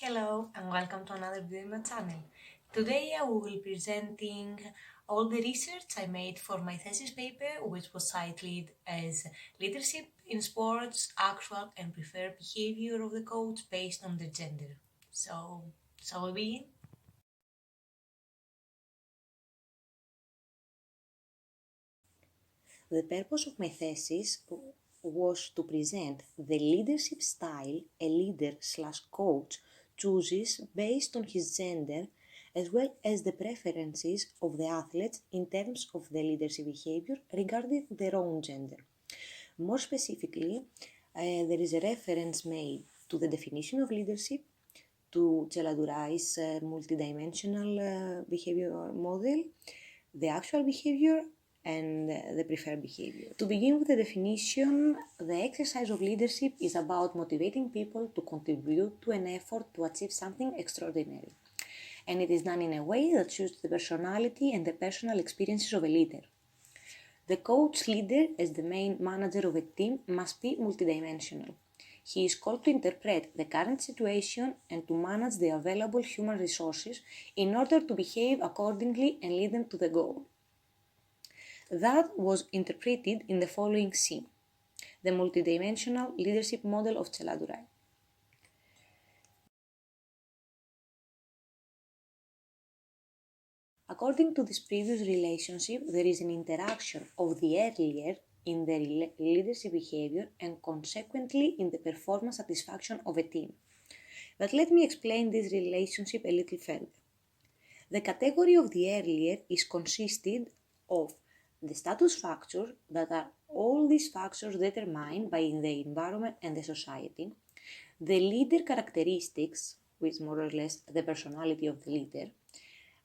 Hello and welcome to another video in my channel. Today I will be presenting all the research I made for my thesis paper, which was titled as Leadership in Sports, Actual and Preferred Behavior of the Coach Based on their Gender. So, shall we begin? The purpose of my thesis was to present the leadership style a leader/coach chooses based on his gender, as well as the preferences of the athletes in terms of the leadership behavior regarding their own gender. More specifically, there is a reference made to the definition of leadership, to Celadurai's multidimensional behavior model, the actual behavior, and the preferred behavior. To begin with the definition, the exercise of leadership is about motivating people to contribute to an effort to achieve something extraordinary. And it is done in a way that suits the personality and the personal experiences of a leader. The coach leader, as the main manager of a team, must be multidimensional. He is called to interpret the current situation and to manage the available human resources in order to behave accordingly and lead them to the goal. That was interpreted in the following scene: the multidimensional leadership model of Celadurai. According to this previous relationship, there is an interaction of the earlier in the leadership behavior and consequently in the performance satisfaction of a team. But let me explain this relationship a little further. The category of the earlier is consisted of the status factors, that are all these factors determined by the environment and the society, the leader characteristics, which more or less the personality of the leader,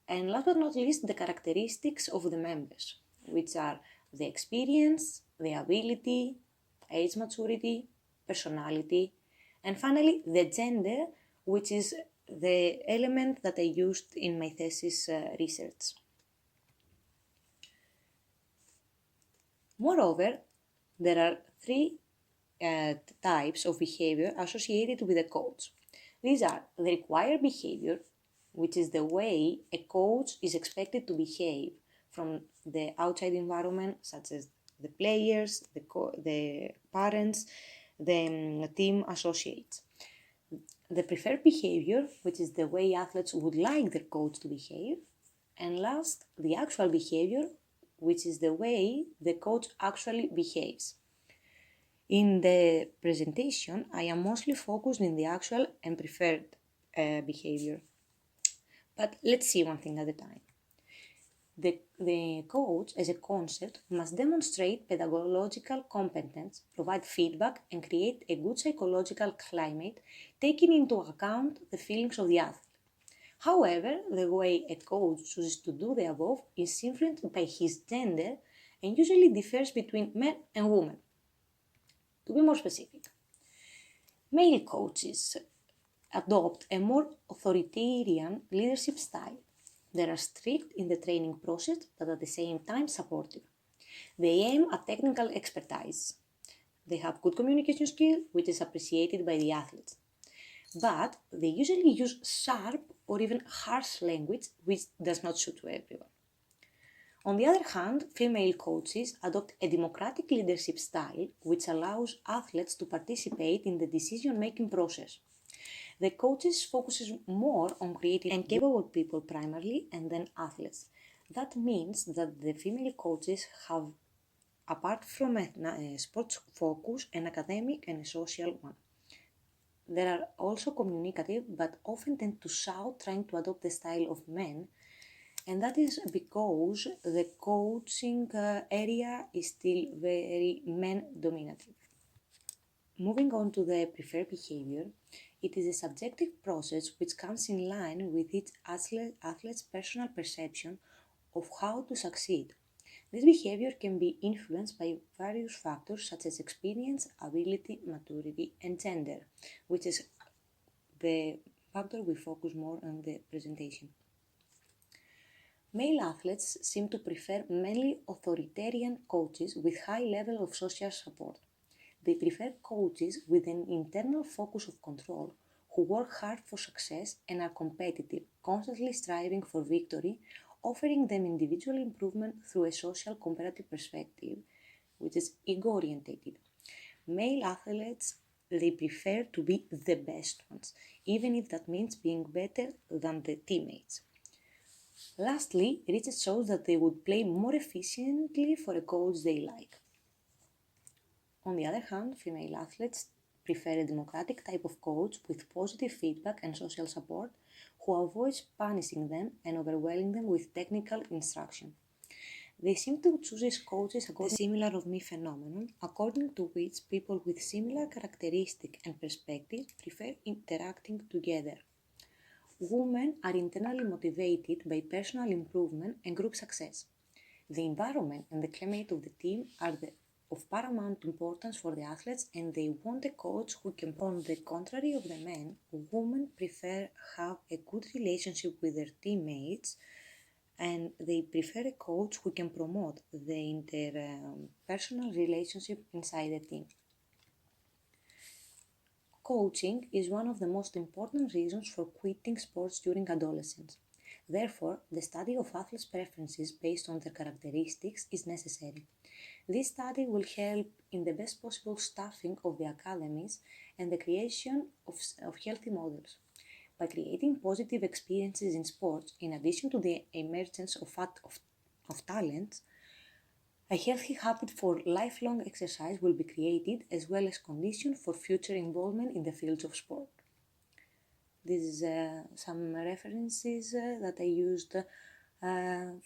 and last but not least, the characteristics of the members, which are the experience, the ability, age maturity, personality, and finally the gender, which is the element that I used in my thesis research. Moreover, there are three types of behavior associated with a coach. These are the required behavior, which is the way a coach is expected to behave from the outside environment, such as the players, the parents, the team associates. The preferred behavior, which is the way athletes would like their coach to behave. And last, the actual behavior, which is the way the coach actually behaves. In the presentation, I am mostly focused in the actual and preferred behavior. But let's see one thing at a time. The coach, as a concept, must demonstrate pedagogical competence, provide feedback, and create a good psychological climate, taking into account the feelings of the athlete. However, the way a coach chooses to do the above is influenced by his gender and usually differs between men and women. To be more specific, male coaches adopt a more authoritarian leadership style. They are strict in the training process, but at the same time supportive. They aim at technical expertise. They have good communication skill, which is appreciated by the athletes. But they usually use sharp or even harsh language, which does not suit to everyone. On the other hand, female coaches adopt a democratic leadership style, which allows athletes to participate in the decision-making process. The coaches focuses more on creating and capable people primarily, and then athletes. That means that the female coaches have, apart from a sports focus, an academic and a social one. They are also communicative, but often tend to shout, trying to adopt the style of men, and that is because the coaching area is still very men-dominative. Moving on to the preferred behavior, it is a subjective process which comes in line with each athlete's personal perception of how to succeed. This behavior can be influenced by various factors such as experience, ability, maturity, and gender, which is the factor we focus more on the presentation. Male athletes seem to prefer mainly authoritarian coaches with high level of social support. They prefer coaches with an internal focus of control, who work hard for success and are competitive, constantly striving for victory, offering them individual improvement through a social comparative perspective, which is ego-orientated. Male athletes, they prefer to be the best ones, even if that means being better than the teammates. Lastly, research shows that they would play more efficiently for a coach they like. On the other hand, female athletes prefer a democratic type of coach with positive feedback and social support who avoids punishing them and overwhelming them with technical instruction. They seem to choose as coaches according to the similar of me phenomenon, according to which people with similar characteristics and perspectives prefer interacting together. Women are internally motivated by personal improvement and group success. The environment and the climate of the team are of paramount importance for the athletes, and they want a coach who can. On the contrary of the men, women prefer have a good relationship with their teammates, and they prefer a coach who can promote the interpersonal relationship inside the team. Coaching is one of the most important reasons for quitting sports during adolescence. Therefore, the study of athletes' preferences based on their characteristics is necessary. This study will help in the best possible staffing of the academies and the creation of healthy models. By creating positive experiences in sports, in addition to the emergence of talents, a healthy habit for lifelong exercise will be created, as well as conditions for future involvement in the fields of sport. This is some references that I used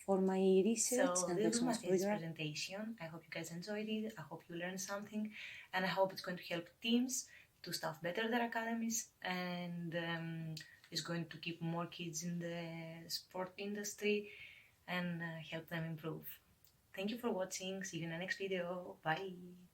for my research. So and this was my much for thesis your presentation. I hope you guys enjoyed it. I hope you learned something, and I hope it's going to help teams to staff better their academies, and it's going to keep more kids in the sport industry and help them improve. Thank you for watching. See you in the next video. Bye.